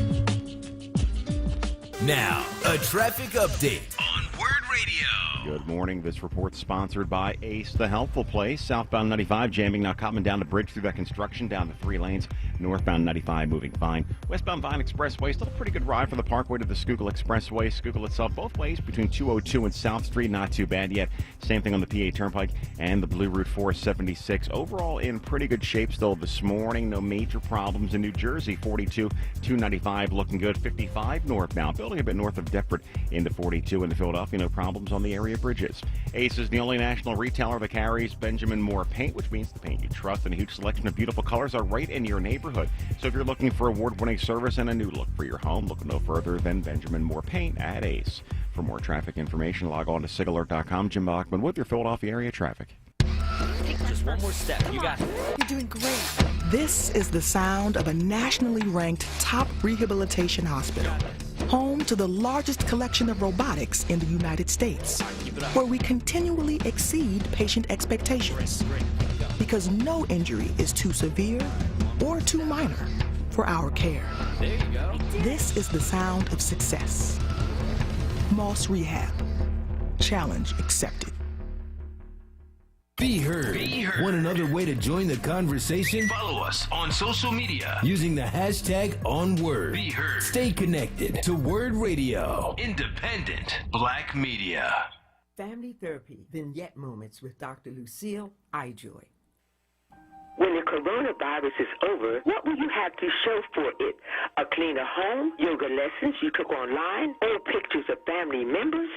Now, a traffic update on Word Radio. Good morning. This report's sponsored by Ace, the helpful place. Southbound 95 jamming now coming down the bridge through that construction down to 3 lanes. Northbound 95 moving fine. Westbound Vine Expressway still a pretty good ride from the Parkway to the Schuylkill Expressway. Schuylkill itself both ways between 202 and South Street, not too bad yet. Same thing on the PA Turnpike and the Blue Route 476. Overall in pretty good shape still this morning. No major problems in New Jersey. 42, 295 looking good. 55 northbound, building a bit north of Deptford into 42 into Philadelphia. No problems on the area bridges. Ace is the only national retailer that carries Benjamin Moore paint, which means the paint you trust, and a huge selection of beautiful colors are right in your neighborhood. So if you're looking for award-winning service and a new look for your home, look no further than Benjamin Moore Paint at Ace. For more traffic information, log on to SIGAlert.com. Jim Bachman with your Philadelphia area traffic. Just one more step. You got it. You're doing great. This is the sound of a nationally ranked top rehabilitation hospital, home to the largest collection of robotics in the United States, where we continually exceed patient expectations. Because no injury is too severe or too minor for our care. There you go. This is the sound of success. Moss Rehab. Challenge accepted. Be heard. Want another way to join the conversation? Follow us on social media Using the hashtag onWURD. Be heard. Stay connected to Word Radio. Independent Black Media. Family Therapy Vignette Moments with Dr. Lucille Ijoy. When the coronavirus is over, what will you have to show for it? A cleaner home, yoga lessons you took online, old pictures of family members,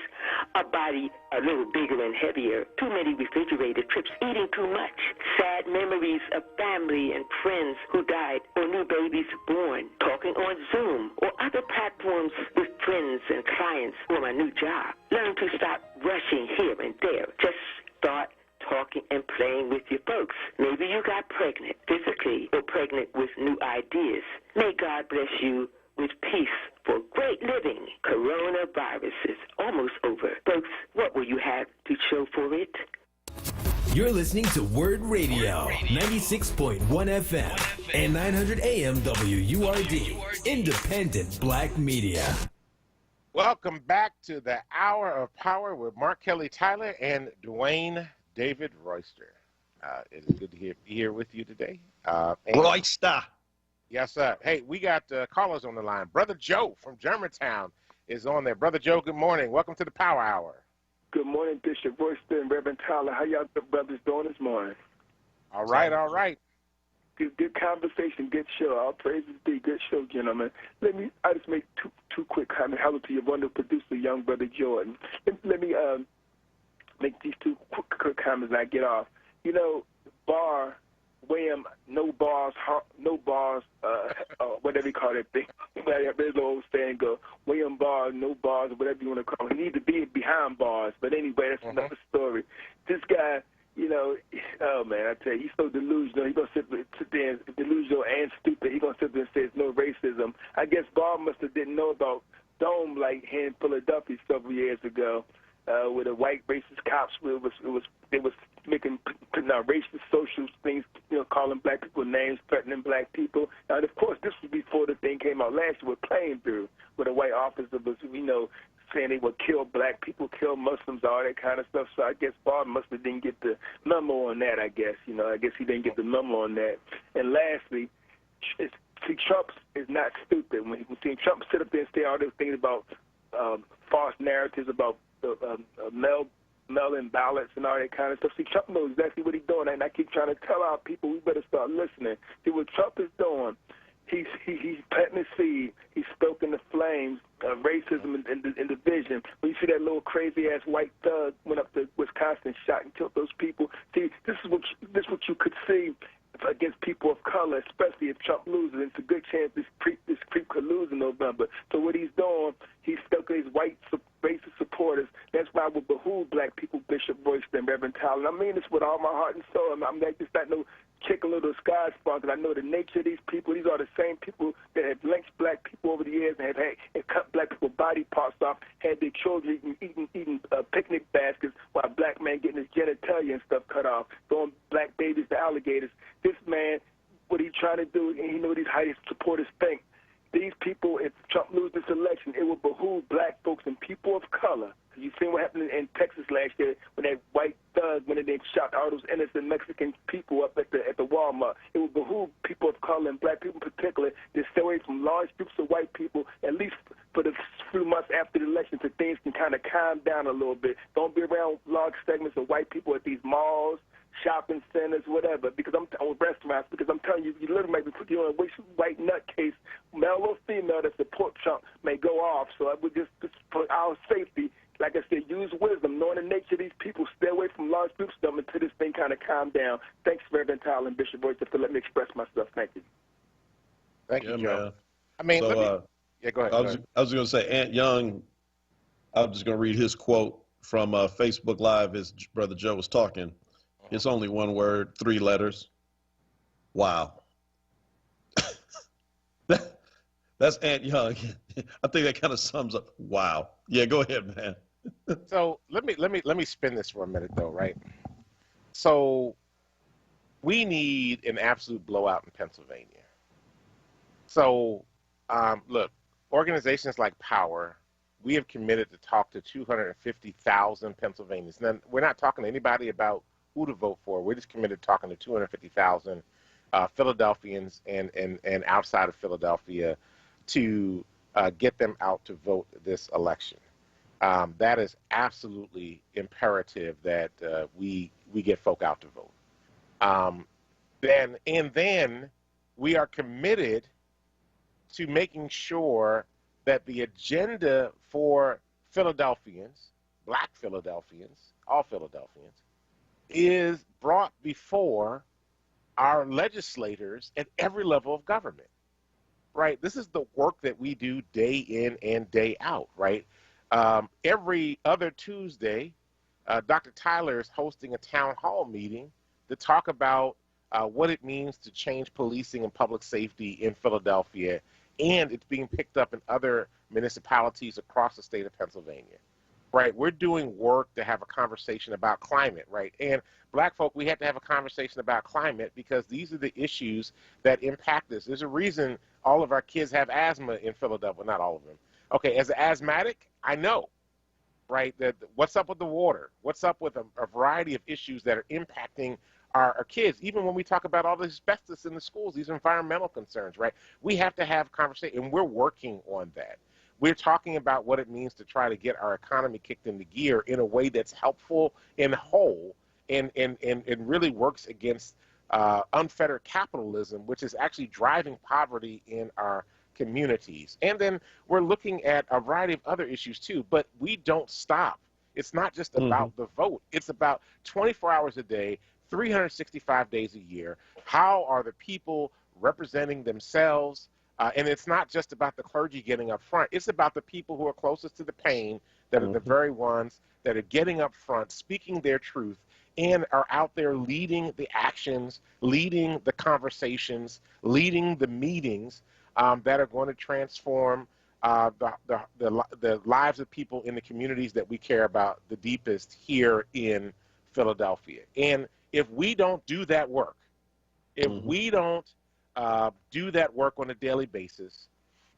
a body a little bigger and heavier, too many refrigerator trips, eating too much, sad memories of family and friends who died or new babies born, talking on Zoom or other platforms with friends and clients for my new job. Learn to stop rushing here and there. Just start talking and playing with your folks. Maybe you got pregnant physically or pregnant with new ideas. May God bless you with peace for great living. Coronavirus is almost over. Folks, what will you have to show for it? You're listening to Word Radio, 96.1 FM and 900 AM WURD. Independent Black Media. Welcome back to the Hour of Power with Mark Kelly Tyler and Dwayne David Royster. It is good to be here with you today. Royster. Yes, sir. Hey, we got callers on the line. Brother Joe from Germantown is on there. Brother Joe, good morning. Welcome to the Power Hour. Good morning, Bishop Royster and Reverend Tyler. How y'all brothers doing this morning? All right, all right. Good conversation, good show. All praises be. Good show, gentlemen. I just make two quick comments. Hello to your wonderful producer, young brother Jordan. Let me make these two quick comments and I get off. You know, William, no bars, whatever you call that thing. There's an old saying go, William Barr, no bars, or whatever you want to call him. He needs to be behind bars. But anyway, that's another story. This guy, you know, oh, man, I tell you, he's so delusional. He's going to sit there and delusional and stupid. He's going to sit there and say it's no racism. I guess Barr must have didn't know about Dome like here in Philadelphia several years ago. With the white racist cops, they was putting out racist social things, you know, calling black people names, threatening black people. And of course, this was before the thing came out last year with Plain Through, where the white officer was, you know, saying they would kill black people, kill Muslims, all that kind of stuff. So I guess Bob must have didn't get the memo on that. I guess he didn't get the memo on that. And lastly, see, Trump is not stupid. When see Trump sit up there and say all those things about false narratives about mail-in ballots and all that kind of stuff. See, Trump knows exactly what he's doing, and I keep trying to tell our people we better start listening. See, what Trump is doing, he's planting the seed. He's stoking the flames of racism and division. When you see that little crazy-ass white thug went up to Wisconsin, shot and killed those people, see, this is what you could see against people of color, especially if Trump loses. It's a good chance this creep could lose in November. So what he's doing, he's stoking his white racist supporters. That's why mind would behoove black people, Bishop Royce and Reverend Tyler. I mean this with all my heart and soul. I'm like, just not no kick a little sky spark, because I know the nature of these people. These are the same people that have lynched black people over the years and have cut black people body parts off, had their children eating picnic baskets while a black man getting his genitalia and stuff cut off, throwing black babies to alligators. This man, what he's trying to do, and he knows how his supporters think. These people, if Trump loses this election, it will behoove black folks and people of color. You seen what happened in Texas last year when that white thug when they shot all those innocent Mexican people up at the Walmart. It will behoove people of color and black people in particular to stay away from large groups of white people, at least for the few months after the election, so things can kind of calm down a little bit. Don't be around large segments of white people at these malls, shopping centers, whatever, because or restaurants, because I'm telling you, you literally might be putting you on a white nutcase, male or female, that support Trump may go off. So I would just for our safety, like I said, use wisdom, knowing the nature of these people, stay away from large groups of them until this thing kind of calm down. Thanks, Reverend Tyler and Bishop Royce, for letting me express myself. Thank you. Thank you, Joe. Man. I mean, So, yeah, go ahead. I was going to say, Ant Young, I'm just going to read his quote from Facebook Live as Brother Joe was talking. It's only one word, 3 letters. Wow. That's Ant Young. I think that kind of sums up. Wow. Yeah, go ahead, man. So let me spin this for a minute, though, right? So we need an absolute blowout in Pennsylvania. So look, organizations like Power, we have committed to talk to 250,000 Pennsylvanians. Now, we're not talking to anybody about who to vote for. We're just committed to talking to 250,000 Philadelphians and outside of Philadelphia to get them out to vote this election. That is absolutely imperative that we get folk out to vote. Then we are committed to making sure that the agenda for Philadelphians, black Philadelphians, all Philadelphians, is brought before our legislators at every level of government, right? This is the work that we do day in and day out, right? Every other Tuesday, Dr. Tyler is hosting a town hall meeting to talk about what it means to change policing and public safety in Philadelphia, and it's being picked up in other municipalities across the state of Pennsylvania. Right, we're doing work to have a conversation about climate, right? And black folk, we have to have a conversation about climate because these are the issues that impact us. There's a reason all of our kids have asthma in Philadelphia, not all of them. Okay, as an asthmatic, I know, right, that what's up with the water? What's up with a variety of issues that are impacting our kids? Even when we talk about all the asbestos in the schools, these environmental concerns, right? We have to have conversation, and we're working on that. We're talking about what it means to try to get our economy kicked into gear in a way that's helpful and whole and really works against unfettered capitalism, which is actually driving poverty in our communities. And then we're looking at a variety of other issues too, but we don't stop. It's not just about the vote. It's about 24 hours a day, 365 days a year. How are the people representing themselves? And it's not just about the clergy getting up front. It's about the people who are closest to the pain, that are the very ones that are getting up front, speaking their truth, and are out there leading the actions, leading the conversations, leading the meetings that are going to transform the lives of people in the communities that we care about the deepest here in Philadelphia. And if we don't do that work, if we don't do that work on a daily basis,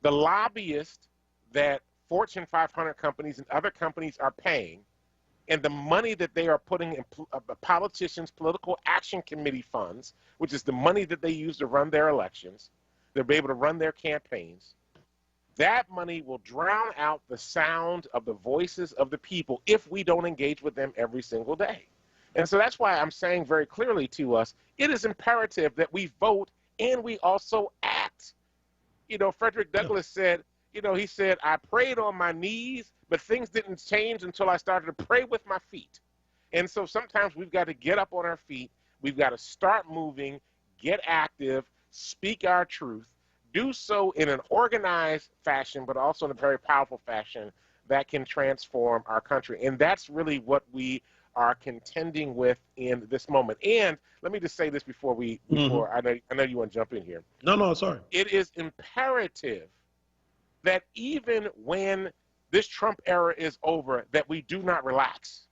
the lobbyists that Fortune 500 companies and other companies are paying, and the money that they are putting in politicians' political action committee funds, which is the money that they use to run their elections, they'll be able to run their campaigns, that money will drown out the sound of the voices of the people if we don't engage with them every single day. And so that's why I'm saying very clearly to us, it is imperative that we vote and we also act. You know, Frederick Douglass said, you know, he said, I prayed on my knees, but things didn't change until I started to pray with my feet. And so sometimes we've got to get up on our feet. We've got to start moving, get active, speak our truth, do so in an organized fashion, but also in a very powerful fashion that can transform our country. And that's really what we are contending with in this moment. And let me just say this before I know you want to jump in here. No, sorry. It is imperative that even when this Trump era is over, that we do not relax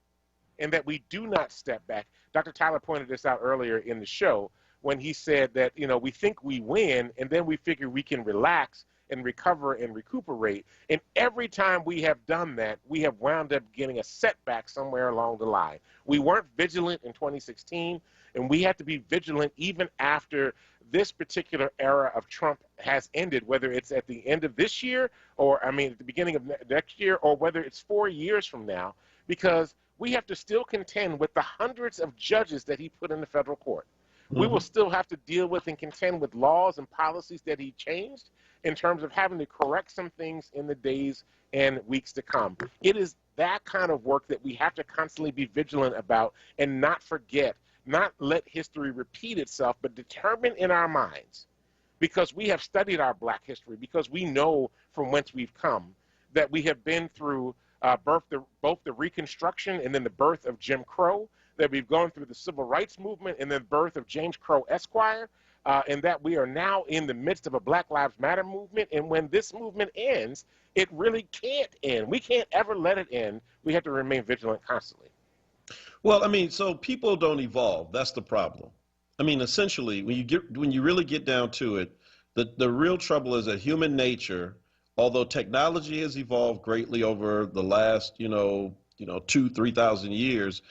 and that we do not step back. Dr. Tyler pointed this out earlier in the show when he said that, we think we win and then we figure we can relax and recover and recuperate. And every time we have done that, we have wound up getting a setback somewhere along the line. We weren't vigilant in 2016, and we have to be vigilant even after this particular era of Trump has ended, whether it's at the end of this year or, at the beginning of next year, or whether it's 4 years from now, because we have to still contend with the hundreds of judges that he put in the federal court. We will still have to deal with and contend with laws and policies that he changed in terms of having to correct some things in the days and weeks to come. It is that kind of work that we have to constantly be vigilant about and not forget, not let history repeat itself, but determine in our minds, because we have studied our Black history, because we know from whence we've come, that we have been through both the Reconstruction and then the birth of Jim Crow, that we've gone through the Civil Rights Movement and the birth of James Crow Esquire, and that we are now in the midst of a Black Lives Matter movement. And when this movement ends, it really can't end. We can't ever let it end. We have to remain vigilant constantly. Well, so people don't evolve. That's the problem. Essentially, when you really get down to it, the real trouble is that human nature, although technology has evolved greatly over the last, 2,000-3,000 years,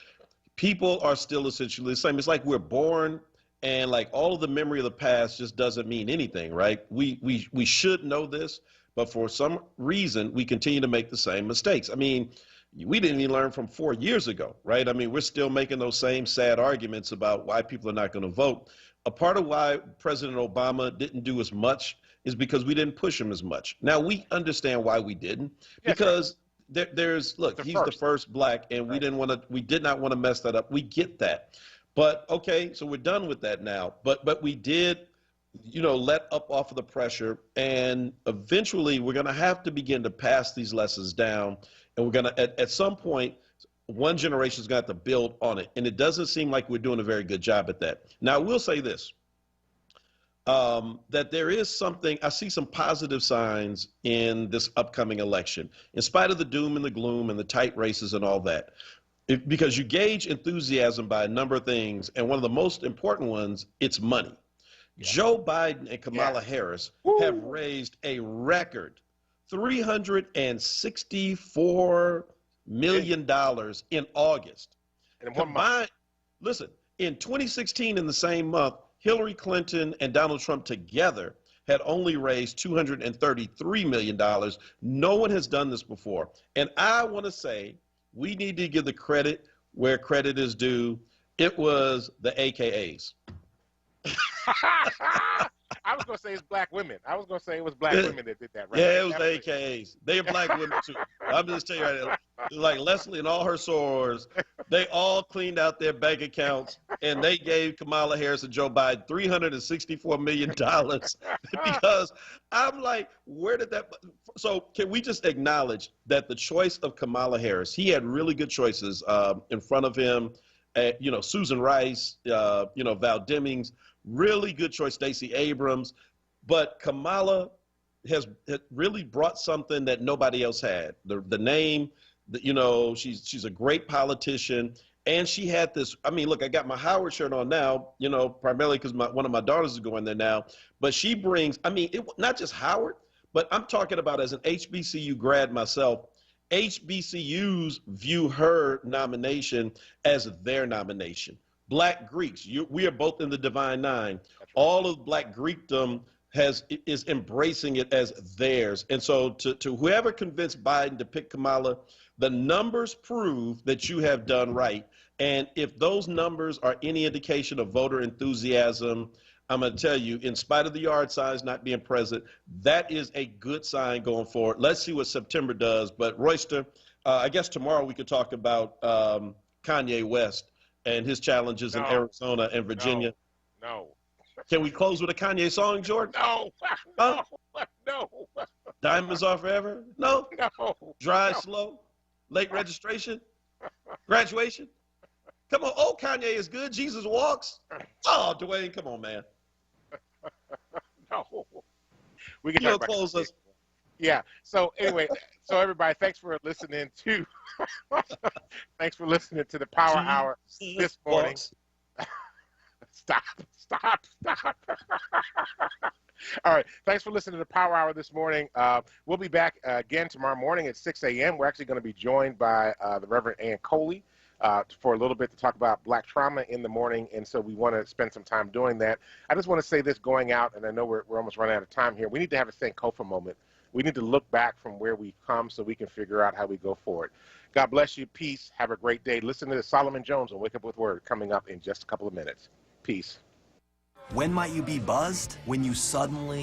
people are still essentially the same. It's like we're born and like all of the memory of the past just doesn't mean anything, right? We should know this, but for some reason we continue to make the same mistakes. We didn't even learn from 4 years ago, right? We're still making those same sad arguments about why people are not going to vote. A part of why President Obama didn't do as much is because we didn't push him as much. Now we understand why we didn't, because he's the first Black, and we did not want to mess that up. We get that. But okay, so we're done with that now. But we did, let up off of the pressure, and eventually we're going to have to begin to pass these lessons down, and we're going to, at some point, one generation's got to build on it, and it doesn't seem like we're doing a very good job at that. Now, I will say this, that there is something, I see some positive signs in this upcoming election, in spite of the doom and the gloom and the tight races and all that. Because you gauge enthusiasm by a number of things, and one of the most important ones, it's money. Yeah. Joe Biden and Kamala Harris have raised a record $364 million in August. And combined, listen, in 2016, in the same month, Hillary Clinton and Donald Trump together had only raised $233 million. No one has done this before. And I want to say, we need to give the credit where credit is due. It was the AKAs. I was going to say it's Black women. I was going to say it was Black women that did that, right? Yeah, it was the AKAs. They are Black women, too. I'm just telling you right now. Like Leslie and all her sorors, they all cleaned out their bank accounts, and they gave Kamala Harris and Joe Biden $364 million because I'm like, where did that – so can we just acknowledge that the choice of Kamala Harris, he had really good choices in front of him, Susan Rice, Val Demings, really good choice, Stacey Abrams, but Kamala has really brought something that nobody else had. The name, she's a great politician, and she had this. Look, I got my Howard shirt on now, primarily because one of my daughters is going there now. But she brings, not just Howard, but I'm talking about as an HBCU grad myself. HBCUs view her nomination as their nomination. Black Greeks, we are both in the Divine Nine. All of Black Greekdom is embracing it as theirs. And so to whoever convinced Biden to pick Kamala, the numbers prove that you have done right. And if those numbers are any indication of voter enthusiasm, I'm going to tell you, in spite of the yard signs not being present, that is a good sign going forward. Let's see what September does. But Royster, I guess tomorrow we could talk about Kanye West and his challenges in Arizona and Virginia. No. Can we close with a Kanye song, Jordan? No. Huh? No. Diamonds Are Forever? No? No. Drive slow, late registration, graduation. Come on, old Kanye is good. Jesus walks. Oh, Dwayne, come on, man. No. We can talk about close us. Yeah. So anyway, so everybody, thanks for listening to thanks for listening to the Power Hour this morning. Stop. All right. Thanks for listening to the Power Hour this morning. We'll be back again tomorrow morning at 6 a.m. We're actually going to be joined by the Reverend Ann Coley for a little bit to talk about black trauma in the morning, and so we want to spend some time doing that. I just want to say this going out, and I know we're almost running out of time here. We need to have a Sankofa moment. We need to look back from where we've come so we can figure out how we go forward. God bless you. Peace. Have a great day. Listen to Solomon Jones on Wake Up With Word coming up in just a couple of minutes. Peace. When might you be buzzed? When you suddenly